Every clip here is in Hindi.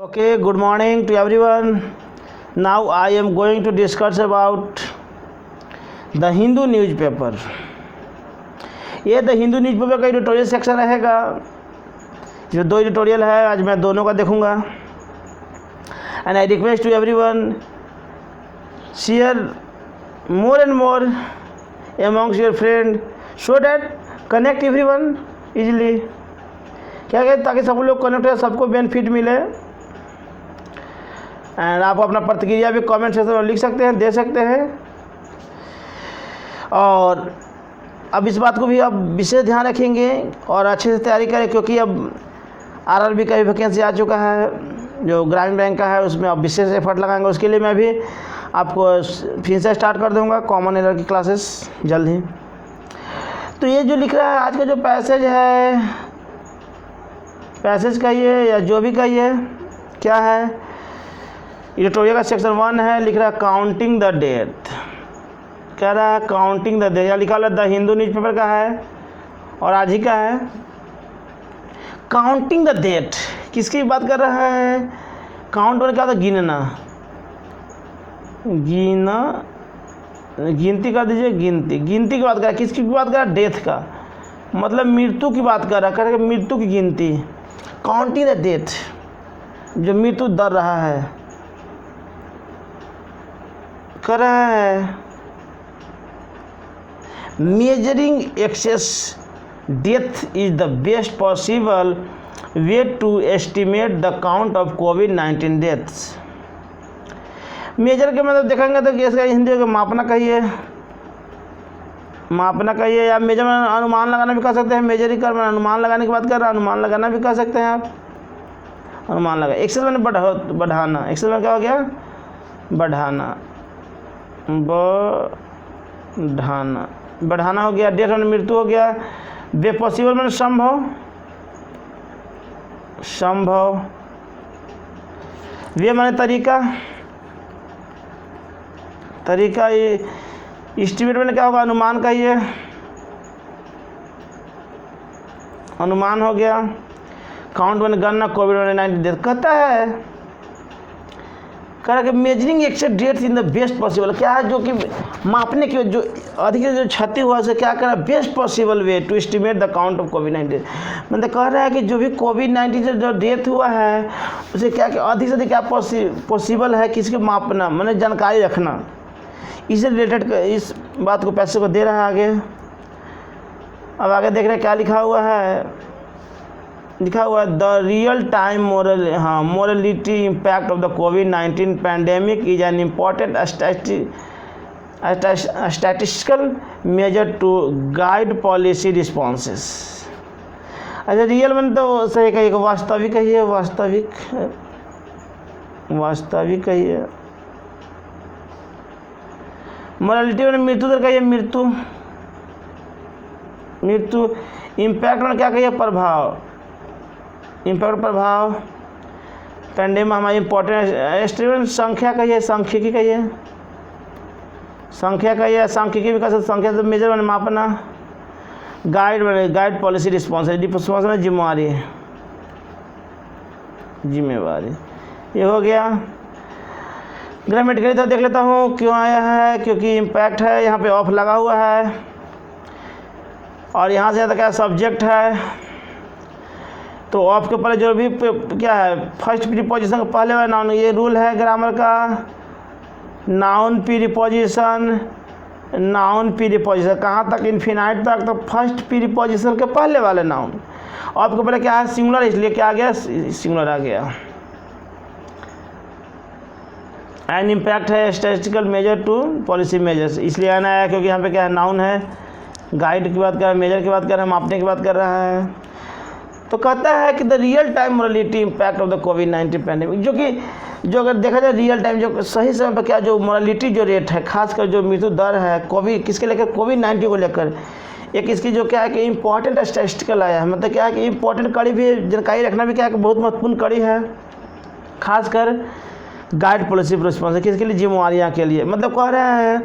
Okay, good morning to everyone. Now I am going to discuss about the Hindu newspaper. ये द हिंदू न्यूज़पेपर का एडिटोरियल सेक्शन रहेगा। जो दो एडिटोरियल है आज मैं दोनों का देखूंगा। And I request to everyone share more and more amongst your friend so that connect everyone easily। क्या कहते ताकि सब लोग कनेक्ट हो, सबको बेनिफिट मिले। एंड आप अपना प्रतिक्रिया भी कमेंट सेक्शन में लिख सकते हैं, दे सकते हैं। और अब इस बात को भी आप विशेष ध्यान रखेंगे और अच्छे से तैयारी करें, क्योंकि अब आरआरबी का भी वैकेंसी आ चुका है, जो ग्रामीण बैंक का है उसमें आप विशेष एफर्ट लगाएंगे। उसके लिए मैं भी आपको फिर से स्टार्ट कर दूंगा कॉमन एरर की क्लासेस जल्द ही। तो ये जो लिख रहा है आज का जो पैसेज है, पैसेज का ये या जो भी का ये क्या है, एडिटोरियल का सेक्शन 1 है। लिख रहा है काउंटिंग द डेथ। कह रहा है काउंटिंग द डेथ, या लिखा हुआ द हिंदू न्यूज़पेपर का है और आज ही का है। काउंटिंग द डेथ किसकी बात कर रहा है? काउंट मैंने क्या था? गिनना, गिनती कर दीजिए। गिनती की बात कर रहा है। किसकी बात कर रहा है? डेथ का, मतलब मृत्यु की बात कर रहा है। मृत्यु की गिनती, काउंटिंग द डेथ, जो मृत्यु दर रहा है कर रहा है। Measuring excess death is the best possible way to estimate the count of कोविड-19 डेथ्स। मेजर के मतलब देखेंगे तो इसका हिंदी का मापना कहिए, मापना कहिए, या मेजर में अनुमान लगाना भी कर सकते हैं। मेजरिंग कर अनुमान लगाने की बात कर रहा है, अनुमान लगाना भी कर सकते हैं आप। अनुमान लगा एक्सेस मैंने बढ़ाना। एक्सेस में क्या हो गया? बढ़ाना, बढ़ाना हो गया। डेथ मैंने मृत्यु हो गया। वे पॉसिबल मैंने संभव। वे मैंने तरीका ये एस्टिमेट मैंने क्या होगा? अनुमान का ये अनुमान हो गया। काउंट मैंने गणना, कोविड-19 डेथ कहता है। कह रहा कि measuring excess death in the best possible, क्या है जो कि मापने की जो अधिक जो क्षति हुआ उसे क्या करा? Best possible way to estimate the count of कोविड-19। मतलब कह रहा है कि जो भी कोविड-19 से जो डेथ हुआ है उसे क्या अधिक से अधिक क्या पॉसिबल है किसके मापना, मैंने जानकारी रखना। इससे रिलेटेड इस बात को पैसे को दे रहा है आगे। अब आगे देख रहे हैं क्या लिखा हुआ है। लिखा हुआ है the real time mortality impact of the कोविड-19 pandemic is an important statistical measure to guide policy responses. अच्छा, रियल में तो सही कहिए, वास्तविक कहिए, वास्तविक कहिए। मोरलिटी में मृत्यु दर कहिए, मृत्यु। इम्पैक्ट में क्या कहिए? प्रभाव, प्रभाव। पैंडेमिक हमारी इंपॉर्टेंट एस्टिमेट। संख्या कहिए, सांख्यिकी कहिए, संख्या कहिए। सांख्यिकी भी कर सकते, संख्या से मेजर मैंने मापना। गाइड पॉलिसी रिस्पॉन्स में जिम्मेवारी ये हो गया। ग्रामेटिकली तो देख लेता हूँ क्यों आया है, क्योंकि इम्पैक्ट है, यहाँ पे ऑफ लगा हुआ है और यहाँ से क्या सब्जेक्ट है, तो ऑफ के ऊपर जो भी क्या है फर्स्ट प्रीपोजिशन का पहले वाला नाउन। ये रूल है ग्रामर का, नाउन प्रीपोजिशन कहाँ तक? इन्फिनाइट तक। तो फर्स्ट प्रीपोजिशन के पहले वाले नाउन। ऑफ के ऊपर क्या है? सिंगुलर, इसलिए क्या आ गया? सिंगुलर आ गया। एन इम्पैक्ट है statistical measure to policy measures, इसलिए आना आया क्योंकि यहाँ पे क्या है? नाउन है। गाइड की बात कर रहा है, मेजर की बात कर रहा है, मापने की बात कर रहा है। तो कहता है कि the real time mortality impact of the कोविड-19 पैंडेमिक, जो अगर देखा जाए रियल टाइम जो सही समय पर क्या जो मोरलिटी जो रेट है, खासकर जो मृत्यु दर है किसके लेकर? कोविड-19 को लेकर। एक इसकी जो क्या है कि इम्पॉर्टेंट स्टैटिस्टिकल आया है, मतलब क्या है कि इम्पॉर्टेंट कड़ी भी जानकारी रखना भी क्या है कि बहुत महत्वपूर्ण कड़ी है, खासकर गाइड पॉलिसी रिस्पॉन्स किसके लिए? जिम्मेवारियाँ के लिए। मतलब कह रहे हैं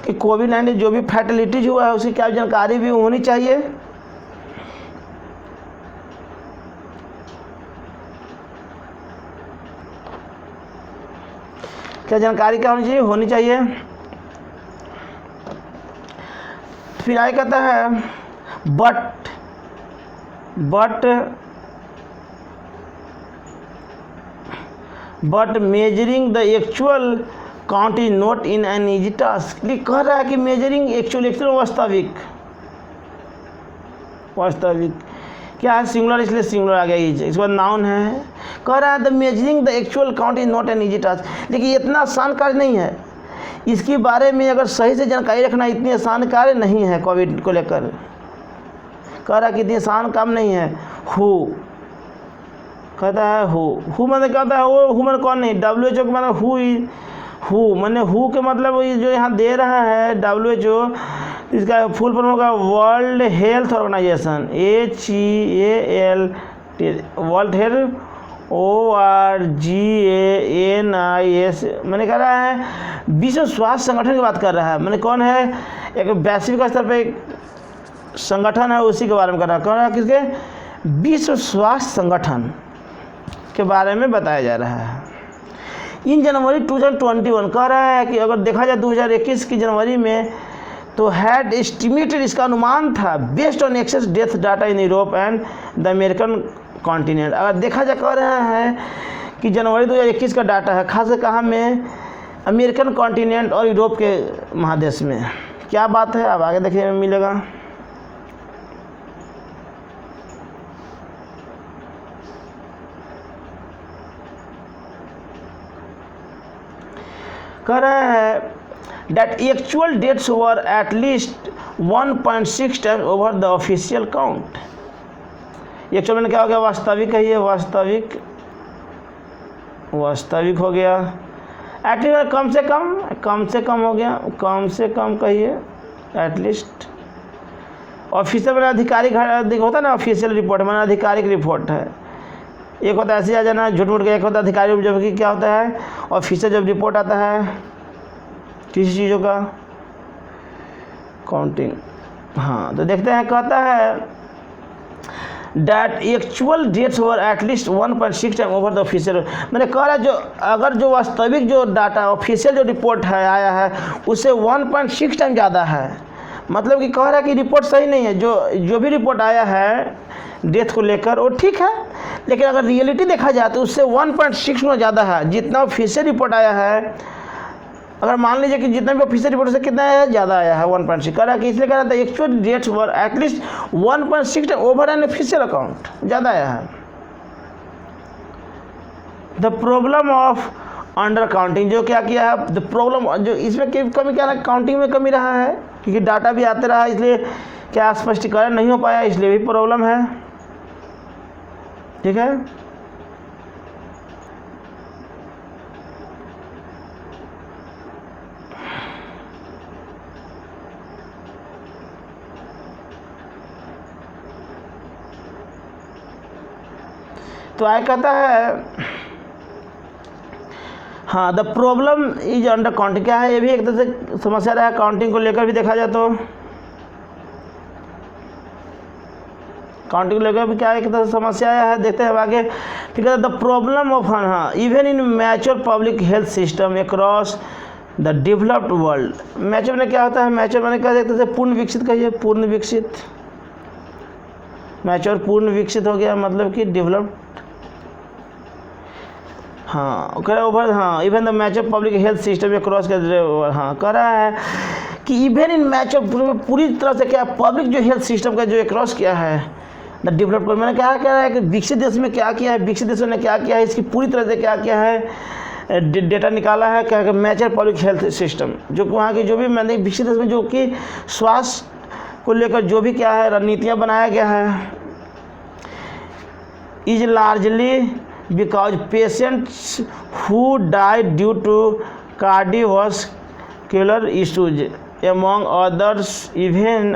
कि कोविड-19 जो भी फैटेलिटीज हुआ है उसकी क्या जानकारी भी होनी चाहिए। क्या जानकारी क्या होनी चाहिए। फिर आगे कहता है but measuring the actual count is not in an easy task. कह रहा है कि मेजरिंग एक्चुअल वास्तविक क्या है, सिंगुलर, इसलिए सिंगुलर आ गया इज। इसके बाद नाउन है, कह रहा है the measuring the actual count is not an easy task. लेकिन ये इतना आसान कार्य नहीं है, इसके बारे में अगर सही से जानकारी रखना इतनी आसान कार्य नहीं है। कोविड को लेकर कह रहा है कि इतनी आसान काम नहीं है। हु कहता है हु मैंने कहता है वो हु मैंने कौन नहीं, WHO के मैंने हु मैंने हु के मतलब जो यहाँ दे रहा है WHO, इसका फुल फॉर्म होगा world health organisation, HEAL, world health ORGANIS। मैंने कह रहा है विश्व स्वास्थ्य संगठन की बात कर रहा है। मैंने कौन है, एक वैश्विक स्तर पर एक संगठन है, उसी के बारे में कर रहा है। कौन है, किसके, विश्व स्वास्थ्य संगठन के बारे में बताया जा रहा है। इन जनवरी 2021 कह रहा है कि अगर देखा जाए 2021 की जनवरी में तो हैड एस्टिमेटेड, इसका अनुमान था, based on excess death data in Europe and the American continent. अगर देखा जाए कह रहा है कि जनवरी 2021 का डाटा है, खास कहाँ में, अमेरिकन कॉन्टिनेंट और यूरोप के महादेश में। क्या बात है, अब आगे देखने में मिलेगा। कह रहा है that actual deaths were at least 1.6 times over the official count। Actual में क्या हो गया, वास्तविक है, ये वास्तविक हो गया। एटलीस्ट कम से कम हो गया, कम से कम कहिए, एटलीस्ट। ऑफिशियल मैंने आधिकारिक होता है ना, ऑफिशियल रिपोर्ट मैंने आधिकारिक रिपोर्ट है। एक होता है ऐसे आ जाना झूठ मूठ के, एक होता है अधिकारी, जब कि क्या होता है ऑफिशियल जब रिपोर्ट आता है किसी चीज़ों का काउंटिंग। हाँ तो देखते हैं, कहता है डैट एक्चुअल डेट्स वर एटलीस्ट 1.6 टाइम ओवर द ऑफिशियल। मैंने कह रहा है जो अगर जो वास्तविक जो डाटा ऑफिशियल जो रिपोर्ट है आया है उससे 1.6 टाइम ज़्यादा है। मतलब कि कह रहा है कि रिपोर्ट सही नहीं है, जो भी रिपोर्ट आया है डेथ को लेकर वो ठीक है, लेकिन अगर रियलिटी देखा जाए तो उससे 1.6 गुना ज़्यादा है जितना ऑफिशियल रिपोर्ट आया है। अगर मान लीजिए कि जितना भी ऑफिशियल रिपोर्ट से कितना है, ज़्यादा आया है 1.6। कह रहा है कि इसलिए कह रहा था एक्चुअल डेट्स वर एटलीस्ट 1.6 time over an official account, ज़्यादा आया है। The problem of under counting, जो क्या किया है, द प्रॉब्लम जो इसमें कमी क्या है, काउंटिंग में कमी रहा है, क्योंकि डाटा भी आते रहा, इसलिए क्या स्पष्टीकरण नहीं हो पाया, इसलिए भी प्रॉब्लम है। ठीक है, तो आगे कहता है हाँ the problem is under counting. क्या है, ये भी एक तरह से समस्या रहा है काउंटिंग को लेकर भी देखा जाए तो। काउंटिंग को लेकर भी क्या एक तरह से समस्या आया है, देखते हैं आगे। ठीक है, द प्रॉब्लम ऑफ हाँ even in mature public health system across the developed world. Mature में क्या होता है, मैच्योर मैंने क्या देखते हैं पूर्ण विकसित, कहिए पूर्ण विकसित। मैच्योर पूर्ण विकसित हो गया मतलब कि डेवलप्ड। हाँ कह रहा है ओवर, हाँ even the mature public health system में क्रॉस कर, हाँ कह रहा है कि इवन इन मैच्योर पूरी तरह से क्या पब्लिक जो हेल्थ सिस्टम का जो क्रॉस किया है द डेवलप्ड। मैंने क्या कह रहा है कि विकसित देश में क्या किया है, विकसित देशों ने क्या किया है, इसकी पूरी तरह से क्या किया है, डेटा निकाला है। क्या है मैच्योर पब्लिक हेल्थ सिस्टम, जो वहाँ की जो भी मैंने विकसित देश में जो कि स्वास्थ्य को लेकर जो भी क्या है रणनीतियाँ बनाया गया है, is largely because patients who died due to cardiovascular issues among others even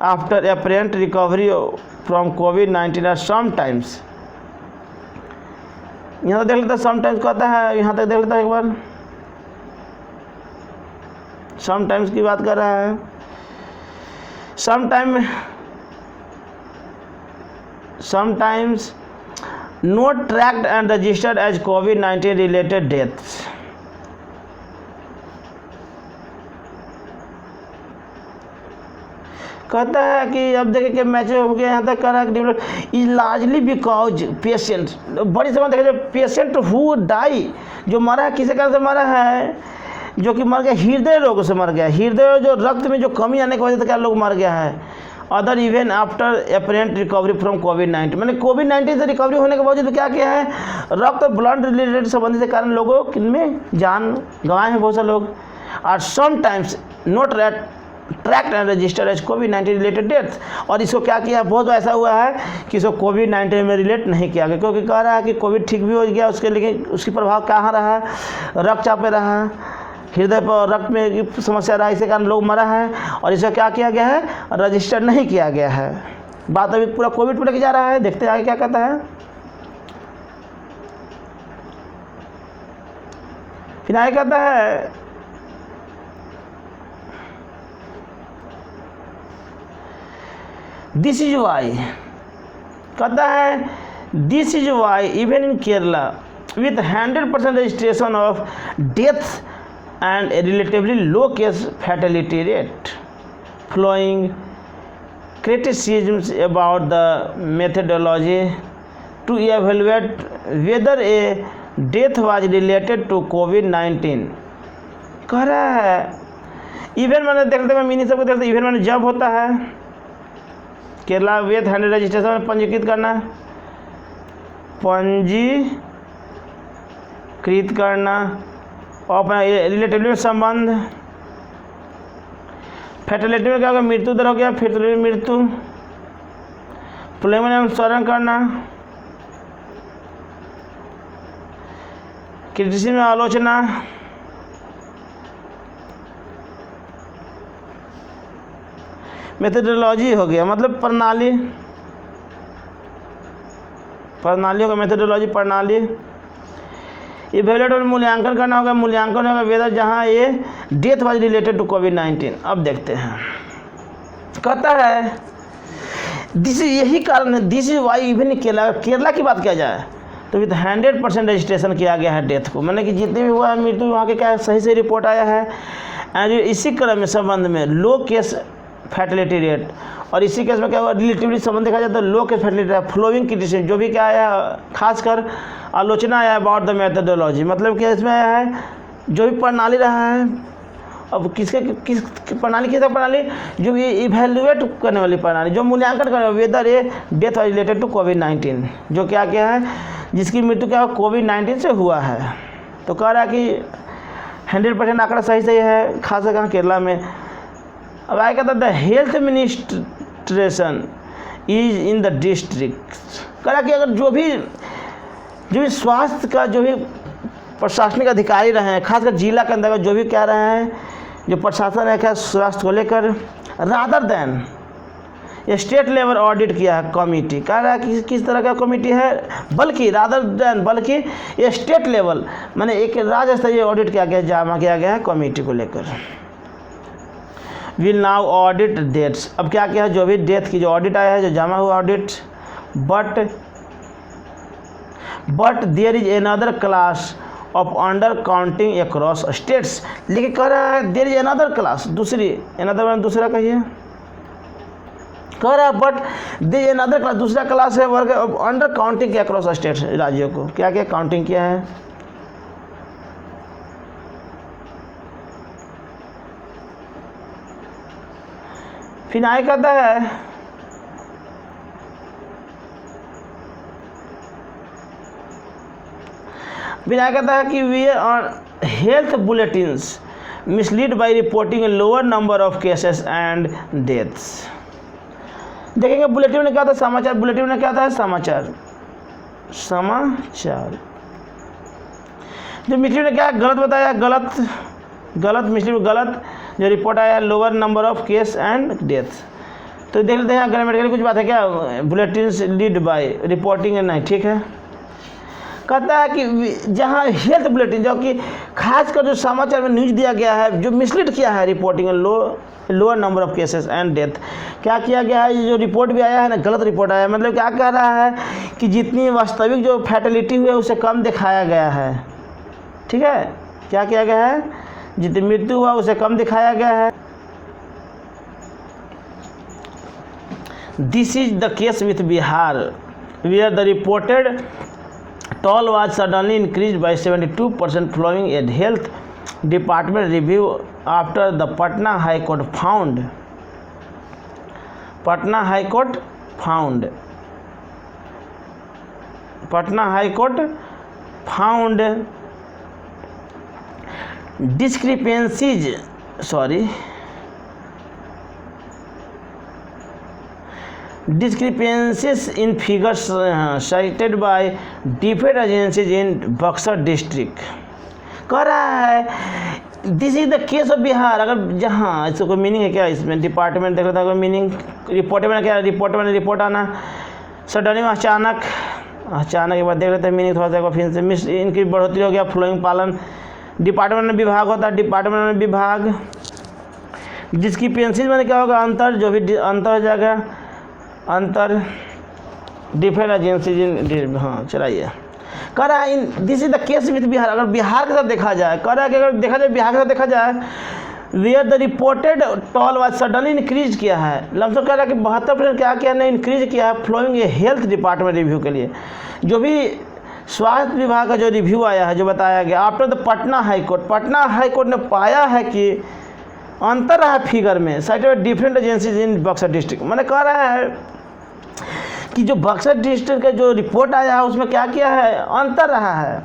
after apparent recovery from COVID-19 are sometimes। यहाँ तक देख लेता, समटाइम्स कहता है, यहाँ तक देख लेता एक बार, समटाइम्स की बात कर रहा है। Sometimes not tracked and registered as कोविड-19 रिलेटेड डेथ्स। कहता है कि अब देखिए कि मैच हो गया यहाँ तक करा इज लार्जली बिकॉज पेशेंट, बड़ी समय देखा जो पेशेंट हु डाई, जो मरा है किसी कारण से मरा है, जो कि मर गया हृदय रोग से मर गया, हृदय जो रक्त में जो कमी आने की वजह से क्या लोग मर गया है। Other even after apparent recovery from कोविड-19, मैंने कोविड-19 से रिकवरी होने के बावजूद क्या किया है, रक्त और ब्लड रिलेटेड संबंधित के कारण लोगों किनमें जान गंवाए हैं बहुत सारे लोग। और sometimes not tracked and registered as कोविड-19 रिलेटेड डेथ, और इसको क्या किया, बहुत ऐसा हुआ है कि इसको कोविड-19 में रिलेट नहीं किया गया, क्योंकि कह रहा है कि कोविड ठीक भी हो गया उसके, लेकिन उसकी प्रभाव कहाँ रहा, रक्तचाप पे रहा, हृदय पर रक्त में समस्या रहा, इसी कारण लोग मरा है, और इसे क्या किया गया है, रजिस्टर नहीं किया गया है। बात अभी पूरा कोविड पर लेके जा रहा है, देखते हैं आगे क्या कहता है। फिर आगे कहता है दिस इज वाई, कहता है this is why even in Kerala with 100% registration of deaths and a relatively low case fatality rate, following criticisms about the methodology to evaluate whether a death was related to COVID-19। कह रहा है इवेंट मैंने देखते मैं मिनी सबको देखते इवेंट मैंने जब होता है केरला विथ 100 रजिस्ट्रेशन में पंजीकृत करना, पंजीकृत करना और अपना रिलेटिवली में संबंध, फैटेलिटी में क्या होगा, मृत्यु दर हो गया, फैटेलिटी मृत्यु, प्लेमन अनुसरण करना, क्रिटिसिज्म में आलोचना, मेथोडोलॉजी हो गया मतलब प्रणाली, प्रणालियों का मेथोडोलॉजी प्रणाली, इवेल्युएट और मूल्यांकन करना होगा, मूल्यांकन होगा वेदर जहाँ ये डेथ वाज रिलेटेड टू कोविड-19। अब देखते हैं, कहता है दिस यही कारण है, this is why even Kerala की बात किया जाए तो विथ 100% रजिस्ट्रेशन किया गया है डेथ को, मैंने कि जितने भी हुआ है मृत्यु वहाँ के क्या सही से रिपोर्ट आया है। एंड इसी क्रम में संबंध में लो केस फैटिलिटी रेट, और इसी केस में क्या हुआ रिलेटिवली संबंध देखा जाए तो low case fatality rate, following criticism जो भी क्या आया खासकर आलोचना आया अबाउट द मेथोडोलॉजी, मतलब कि इसमें आया है जो भी प्रणाली रहा है, अब किस प्रणाली किस प्रणाली जो भी इवेल्युएट करने वाली प्रणाली, जो मूल्यांकन करने वाली whether a death was related to कोविड-19, जो क्या क्या है जिसकी मृत्यु क्या कोविड-19 से हुआ है। तो कह रहा है कि 100% आंकड़ा सही है, खासकर कहाँ केरला में। अब आगे कहता the health administration is in the district, कह रहा कि अगर जो भी स्वास्थ्य का जो भी प्रशासनिक अधिकारी रहे हैं, खासकर जिला के अंतर्गत जो भी क्या रहे हैं जो प्रशासन है क्या स्वास्थ्य को लेकर, rather than state level audit किया है कमेटी, कह रहा है कि किस तरह का कमेटी है, बल्कि रादर देन बल्कि स्टेट लेवल मैंने एक राज्य स्तरीय ऑडिट किया गया, जमा किया गया है कमेटी को लेकर। विल नाउ ऑडिट डेट्स, अब क्या किया है जो भी डेथ की जो ऑडिट आया है जो जमा हुआ audit, but there is another class of under counting across states, लेकिन कह रहा है देयर इज अनदर क्लास, दूसरी अनदर दूसरा कहिए, कह रहा है but there is another class, दूसरा क्लास है वर्ग अंडर काउंटिंग के अक्रॉस स्टेट्स, राज्यों को क्या क्या काउंटिंग किया है। फिर आगे कहता है कि we are health bulletins mislead by reporting a lower number of cases and deaths. देखेंगे बुलेटिन में क्या था, समाचार, बुलेटिन में क्या था, समाचार जो मिसलीड ने क्या गलत बताया, गलत मिसलीड गलत जो रिपोर्ट आया lower number of case and death. तो देख लेते हैं ग्रामेटिकली कुछ बात है क्या, बुलेटिन लीड बाय रिपोर्टिंग नहीं, ठीक है। कहता है कि जहाँ हेल्थ बुलेटिन जो कि खासकर जो समाचार में न्यूज़ दिया गया है जो मिसलीड किया है reporting low lower number of cases and death. क्या किया गया है, ये जो रिपोर्ट भी आया है ना, गलत रिपोर्ट आया है। मतलब क्या कह रहा है कि जितनी वास्तविक जो फैटेलिटी हुई है उसे कम दिखाया गया है। ठीक है, क्या किया गया है, जितनी मृत्यु हुआ उसे कम दिखाया गया है। This is the case with Bihar where the reported toll was suddenly increased by 72% following a health department review after the Patna High Court found Patna High Court found discrepancies in figures cited by different agencies in Buxar district. कह रहा है this is the case of Bihar. अगर जहाँ इसको कोई मीनिंग है क्या, इसमें डिपार्टमेंट देख रहा था कोई मीनिंग, रिपोर्ट में क्या, रिपोर्ट आना सडनली अचानक के बाद देख लेते हैं मीनिंग थोड़ा सा फिर से मिस इनकी बढ़ोतरी हो गया, फ्लोइंग पालन, डिपार्टमेंट में विभाग होता है, डिपार्टमेंट में विभाग, जिसकी पेंसिल में क्या होगा, अंतर, जो भी अंतर हो जाएगा, अंतर डिफरेंट एजेंसी। हाँ चलाइए, कह रहा है in this is the case with Bihar. अगर बिहार के साथ देखा जाए, कह रहा है कि अगर देखा जाए बिहार के साथ देखा जाए, where the reported toll was suddenly increase किया है, लमसम कह रहा है कि 72% क्या किया ने इंक्रीज किया है फ्लोइंग ए हेल्थ डिपार्टमेंट रिव्यू के लिए। जो भी स्वास्थ्य विभाग का जो रिव्यू आया है, जो बताया गया after the Patna high court ने पाया है कि अंतर रहा फिगर में cited different agencies in Buxar district. मैंने कह रहा है कि जो बक्सर डिस्ट्रिक्ट का जो रिपोर्ट आया है उसमें क्या किया है, अंतर रहा है।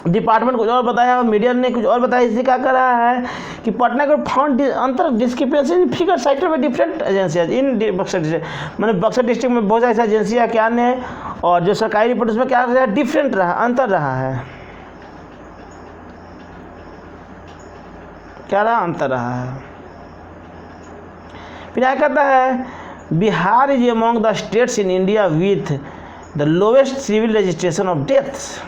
डिपार्टमेंट कुछ और बताया और मीडिया ने कुछ और बताया। इससे क्या कर रहा है कि पटना को फाउंड अंतर डिस्क्रिपेंसी इन फिगर साइटेड में डिफरेंट एजेंसियाँ इन बक्सर डिस्ट्रिक्ट। मैंने बक्सर डिस्ट्रिक्ट में बहुत ऐसी एजेंसियाँ क्या ने, और जो सरकारी रिपोर्ट उसमें क्या रहा, डिफरेंट रहा, अंतर रहा है। क्या रहा, अंतर रहा है। फिर क्या कहता है, Bihar is among the states in India with the lowest civil registration of deaths.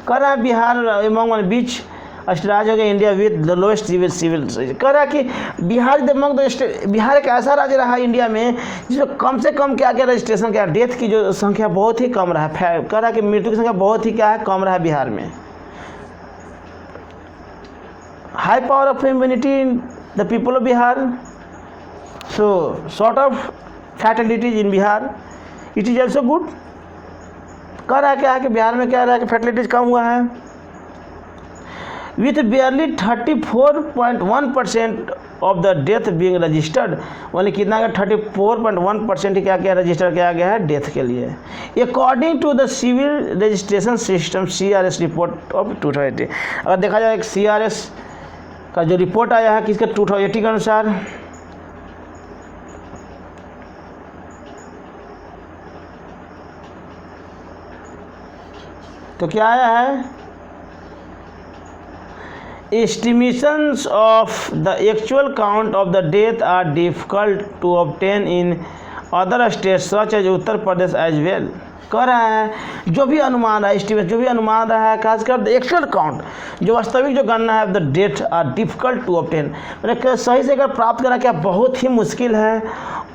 कह रहा है बिहार अमंग बीच राज्य हो गया India with the lowest civil. कह रहा है कि Bihar is among the state, Bihar एक ऐसा राज्य रहा इंडिया में जिसमें कम से कम क्या क्या रजिस्ट्रेशन क्या, डेथ की जो संख्या बहुत ही कम रहा। कह रहा है कि मृत्यु की संख्या बहुत ही क्या है, कम रहा बिहार में। High power of immunity in the people of Bihar, so sort of fatalities in Bihar, it is also good। कह रहा है क्या है कि बिहार में क्या रहा है कि फैटलिटीज कम हुआ है with barely 34.1% of the death being registered. मतलब कितना का 34.1% ही क्या क्या रजिस्टर किया गया है डेथ के लिए, according to the civil registration system CRS report of 2018। अगर देखा जाए एक CRS का जो रिपोर्ट आया है किसके 2018 के अनुसार, तो क्या आया है, estimations of the actual count of the death are difficult to obtain in other states such as Uttar Pradesh as well. कह रहा है जो भी अनुमान है, एस्टिमेट जो भी अनुमान रहा है, खासकर द एक्चुअल काउंट, जो वास्तविक जो गणना है the death are difficult to obtain, मतलब सही से अगर प्राप्त करना क्या बहुत ही मुश्किल है।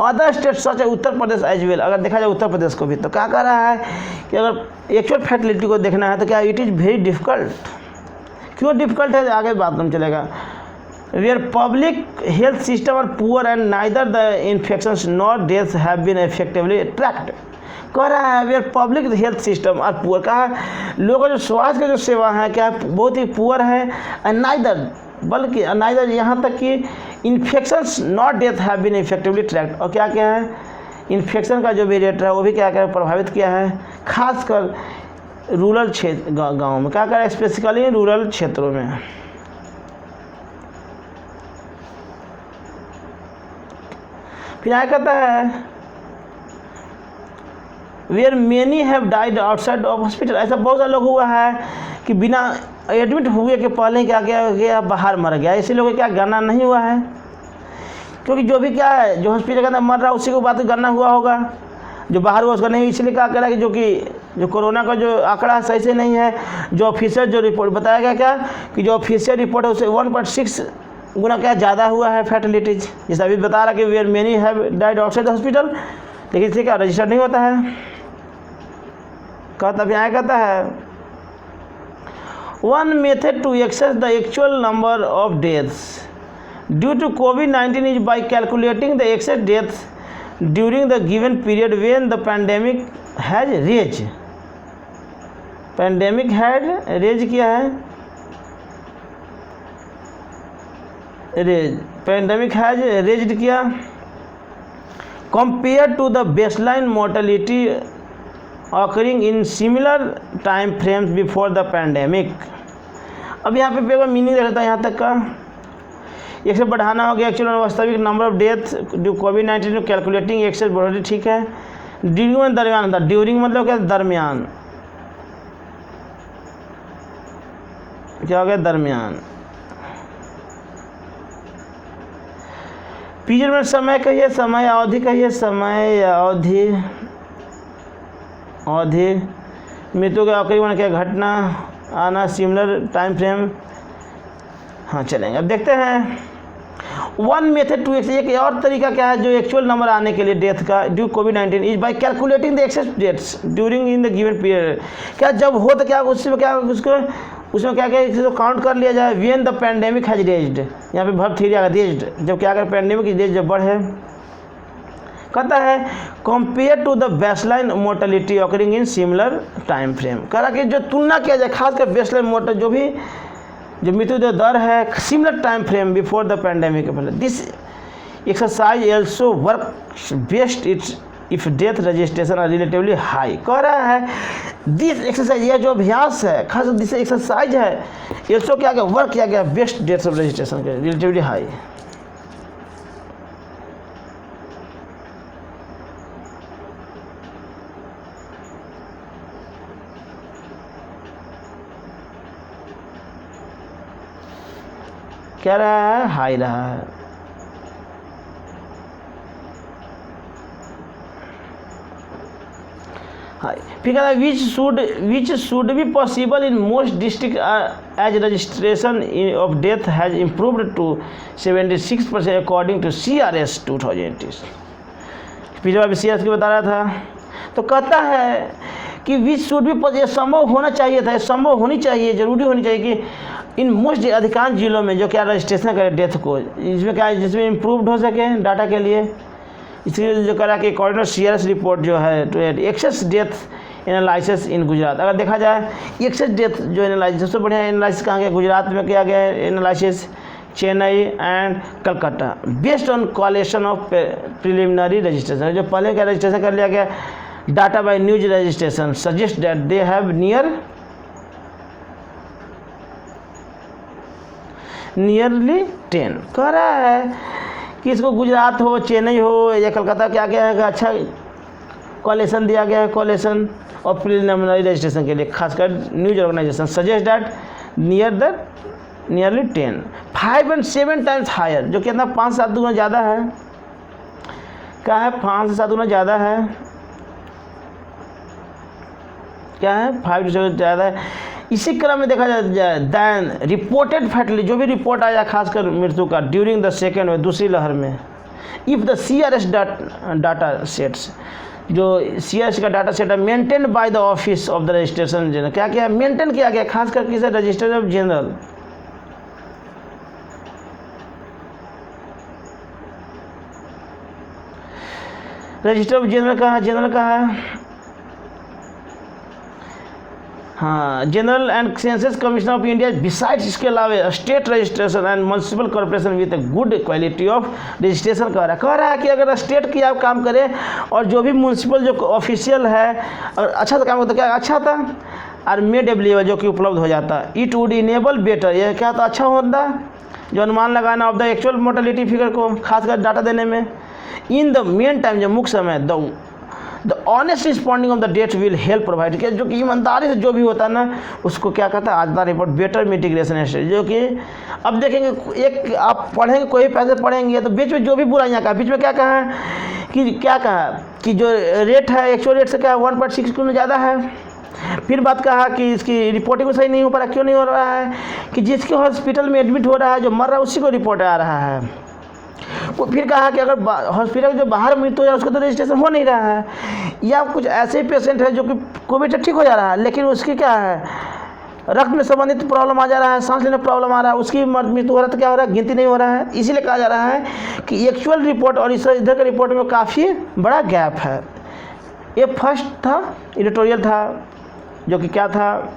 अदर स्टेट सच है उत्तर प्रदेश एज वेल, अगर देखा जाए उत्तर प्रदेश को भी, तो क्या कह रहा है कि अगर एक्चुअल फैटिलिटी को देखना है तो क्या इट इज़ वेरी डिफिकल्ट। क्यों डिफिकल्ट है, आगे बात में चलेगा। Where public health system are poor and neither the infections nor deaths have been effectively tracked. कह रहा है where public health system are poor, कहा लोगों का जो स्वास्थ्य का जो सेवा है क्या बहुत ही पुअर है, एंड नाइदर बल्कि नाइदर यहाँ तक कि infections not death have been effectively tracked. और क्या क्या है, इन्फेक्शन का जो भी रेट है वो भी क्या क्या प्रभावित किया है, खासकर रूरल क्षेत्र गाँव में, क्या क्या स्पेसिफिकली रूरल क्षेत्रों में। फिर क्या कहता है, where many have died outside of hospital. ऐसा बहुत सारे लोग हुआ है कि बिना एडमिट हुए के पहले क्या गया बाहर मर गया। ऐसे लोगों क्या गणना नहीं हुआ है, क्योंकि जो भी क्या है जो हॉस्पिटल के अंदर मर रहा है उसी को बात गणना हुआ होगा, जो बाहर हुआ उसका नहीं। इसलिए क्या कह रहा है कि जो कोरोना का जो आंकड़ा सही से नहीं है। जो ऑफिशियल जो रिपोर्ट बताया गया क्या कि जो ऑफिशियल रिपोर्ट है उसे 1.6 गुना क्या ज़्यादा हुआ है फैटिलिटीज। जैसे अभी बता रहा कि where many have died outside the hospital, लेकिन इससे क्या रजिस्टर नहीं होता है। कहता भी आया कहता है one method to access the actual number of deaths due to COVID-19 is by calculating the excess deaths during the given period when the pandemic has rage. Pandemic had rage क्या है, रेज, पैंडेमिक हैज रेज्ड किया compare to the baseline mortality occurring in similar time frames before the pandemic. अब यहाँ पे पेपर मीनिंग रहता है यहाँ तक का, एक से बढ़ाना हो गया एक्चुअल वास्तविक नंबर ऑफ डेथ जो COVID-19 कैलकुलेटिंग एक्सेस बढ़ोतरी ठीक है। ड्यूरिंग में दरमियान होता है, ड्यूरिंग मतलब क्या दरमियान, क्या हो गया दरमियान। पीरियड में समय कहिए, समय अवधि कहिए, समय अवधि, अवधि मृत्यु के आखिरी में क्या घटना आना, सिमिलर टाइम फ्रेम। हाँ चलेंगे, अब देखते हैं वन मेथड टू एक्सेस, एक और तरीका क्या है जो एक्चुअल नंबर आने के लिए डेथ का due COVID-19 is by calculating the excess deaths during in the given period. क्या जब हो तो क्या उसमें क्या उसमें क्या क्या इसको काउंट कर लिया जाए। When the pandemic has raised, यहाँ पे वर्ब थ्री आ गया रेज्ड, जब क्या अगर पैंडेमिक की रेज जब बढ़े। कहता है compare to the baseline mortality occurring in similar time frame. कह रहा कि जो तुलना किया जाए खासकर बेसलाइन मोर्टल जो मृत्यु दर है similar time frame before the pandemic के पहले। This exercise also work best it's if death registration are relatively high. कह रहा है दिस एक्सरसाइज, यह जो अभ्यास है खास दिस एक्सरसाइज है ऑल्सो क्या गया वर्क किया गया बेस्ट डेथ रजिस्ट्रेशन के रिलेटिवली हाई। क्या रहा है हाई रहा है। फिर कहता है which should be possible in most district as registration of death has improved to 76% according to CRS 2018। पिछले बार CRS की बता रहा था। तो कहता है कि विच शुड बी, संभव होना चाहिए था, संभव होनी चाहिए, जरूरी होनी चाहिए कि इन मोस्ट अधिकांश जिलों में जो क्या रजिस्ट्रेशन करे डेथ को, इसमें क्या जिसमें इम्प्रूव्ड हो सके डाटा के लिए। इसलिए जो करा कि अकॉर्डिंग टू CRS रिपोर्ट जो है to excess death analysis in Gujarat. अगर देखा जाए एक्सेस डेथ जो एनालिसिस सबसे बढ़िया एनालिसिस कहाँ गया, गुजरात में किया गया analysis, Chennai and Calcutta, based on collection of preliminary registration. जो पहले क्या रजिस्ट्रेशन कर लिया गया data by news registration suggest that they have nearly 10। कह रहा है कि इसको गुजरात हो, चेन्नई हो या कलकत्ता क्या क्या है अच्छा कॉलेक्शन दिया गया है, कॉलेक्शन और प्रिलिमिनरी रजिस्ट्रेशन के लिए खासकर news organisation suggest that nearly 10, 5 and 7 times higher, जो कितना 5 से 7 गुना ज़्यादा है। क्या है 5 से 7 गुना ज़्यादा है, क्या है 5 से 7 ज़्यादा है। इसी क्रम में देखा जाए दैन रिपोर्टेड फैटली, जो भी रिपोर्ट आया खासकर मृत्यु का ड्यूरिंग द सेकेंड में दूसरी लहर में, if the CRS data sets, जो CRS का डाटा सेट है maintain by the office of the registration general, क्या क्या मेंटेन किया गया खासकर किसे registration of general. Register of general कहाँ, जनरल कहाँ है, हाँ general and census commission of India. Besides इसके अलावा state registration and municipal corporation with good quality of registration कह रहा है कि अगर स्टेट की आप काम करें और जो भी म्यूनसिपल जो ऑफिशियल है और अच्छा सा काम करता क्या अच्छा था और मेड अवेलेबल जो कि उपलब्ध हो जाता, इट वुड इनेबल बेटर, यह क्या था अच्छा होता जो अनुमान लगाना of the actual mortality figure को खासकर डाटा देने में। इन द मेन टाइम जो मुख्य समय the honest responding of the date will help provide, क्या जो कि ईमानदारी से जो भी होता है ना उसको क्या कहता है आज द रिपोर्ट बेटर मिटिगेशन, जो कि अब देखेंगे एक आप पढ़ेंगे कोई पैसे पढ़ेंगे तो बीच में जो भी बुराइयाँ कहा, बीच में क्या कहा कि क्या कहा कि जो रेट है एक्चुअल रेट से क्या 1.6 गुना ज़्यादा है, फिर बात कहा कि इसकी रिपोर्टिंग सही नहीं हो पा रहा। क्यों नहीं हो रहा है? कि जिसके हॉस्पिटल में एडमिट हो रहा है, जो मर रहा है, उसी को रिपोर्ट आ रहा है। वो फिर कहा कि अगर हॉस्पिटल जो बाहर मृत्यु हो जाए उसका तो रजिस्ट्रेशन हो नहीं रहा है। या कुछ ऐसे पेशेंट है जो कि कोविड से ठीक हो जा रहा है, लेकिन उसकी क्या है, रक्त में संबंधित प्रॉब्लम आ जा रहा है, सांस लेने में प्रॉब्लम आ रहा है, उसकी मृत्यु हो रहा है, तो क्या हो रहा है, गिनती नहीं हो रहा है। इसीलिए कहा जा रहा है कि एक्चुअल रिपोर्ट और इधर के रिपोर्ट में काफ़ी बड़ा गैप है। ये फर्स्ट था, एडिटोरियल था, जो कि क्या था,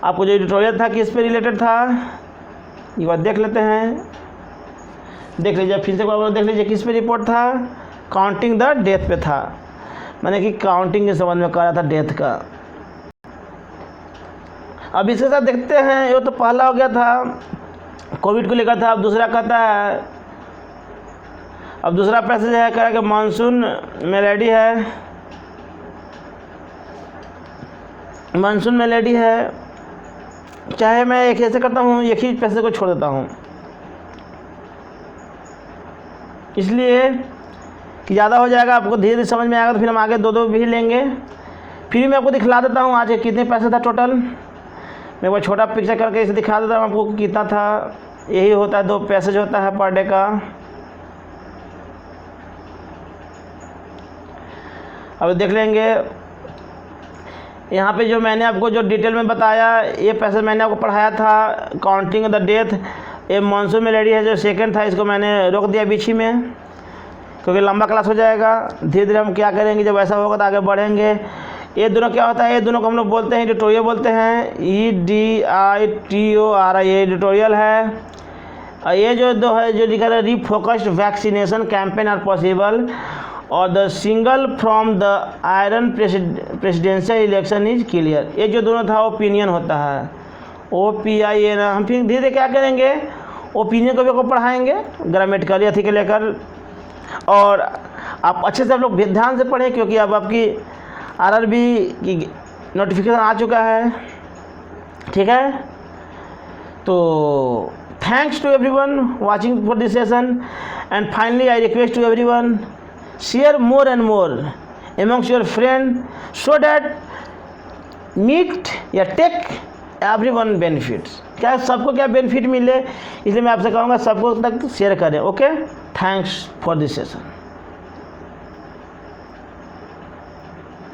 आपको जो एडिटोरियल था किस पे रिलेटेड था, ये बात देख लेते हैं। देख लीजिए, फिर से देख लीजिए किस पे रिपोर्ट था, काउंटिंग द डेथ पे था, मैंने कि काउंटिंग के संबंध में कह रहा था डेथ का। अब इसके साथ देखते हैं, ये तो पहला हो गया था कोविड को लेकर था। अब दूसरा कहता है, अब दूसरा पैसेज है, कह रहा है कि मानसून मेलेडी है, मानसून मेलेडी है। चाहे मैं एक ऐसे करता हूँ, एक ही पैसेज को छोड़ देता हूँ, इसलिए कि ज़्यादा हो जाएगा, आपको धीरे धीरे समझ में आएगा, तो फिर हम आगे दो दो भी लेंगे। फिर मैं आपको दिखला देता हूँ आज कितने पैसे था टोटल। मैं वो छोटा पिक्चर करके इसे दिखा देता हूँ आपको कितना था। यही होता है, 2 पैसेज होता है पर डे का। अब देख लेंगे, यहाँ पे जो मैंने आपको जो डिटेल में बताया, ये पैसेज मैंने आपको पढ़ाया था, काउंटिंग द डेथ। ये मानसून मेलेडी है जो सेकंड था, इसको मैंने रोक दिया बीच ही में, क्योंकि लंबा क्लास हो जाएगा। धीरे धीरे हम क्या करेंगे, जब ऐसा होगा तो आगे बढ़ेंगे। ये दोनों क्या होता है, ये दोनों को हम लोग बोलते हैं एडिटोरियल बोलते हैं, EDITORI, ये एडिटोरियल है। और ये जो दो है जो लिखा है, रीफोकस्ड वैक्सीनेशन कैंपेन आर पॉसिबल और the single from the iron presidential election is clear. ये जो दोनों था ओपिनियन होता है, OPIN। हम फिर धीरे धीरे क्या करेंगे, ओपिनियन को भी आपको पढ़ाएंगे ग्रामेटिकली अथी के लेकर। और आप अच्छे से आप लोग ध्यान से पढ़ें, क्योंकि अब आपकी RRB की नोटिफिकेशन आ चुका है, ठीक है। तो thanks to everyone watching for this session, and finally I request to everyone share more and more amongst your friend, so that meet या टेक एवरीवन बेनिफिट्स। क्या सबको क्या बेनिफिट मिले, इसलिए मैं आपसे कहूँगा सबको तक शेयर करें। Okay, thanks for this session.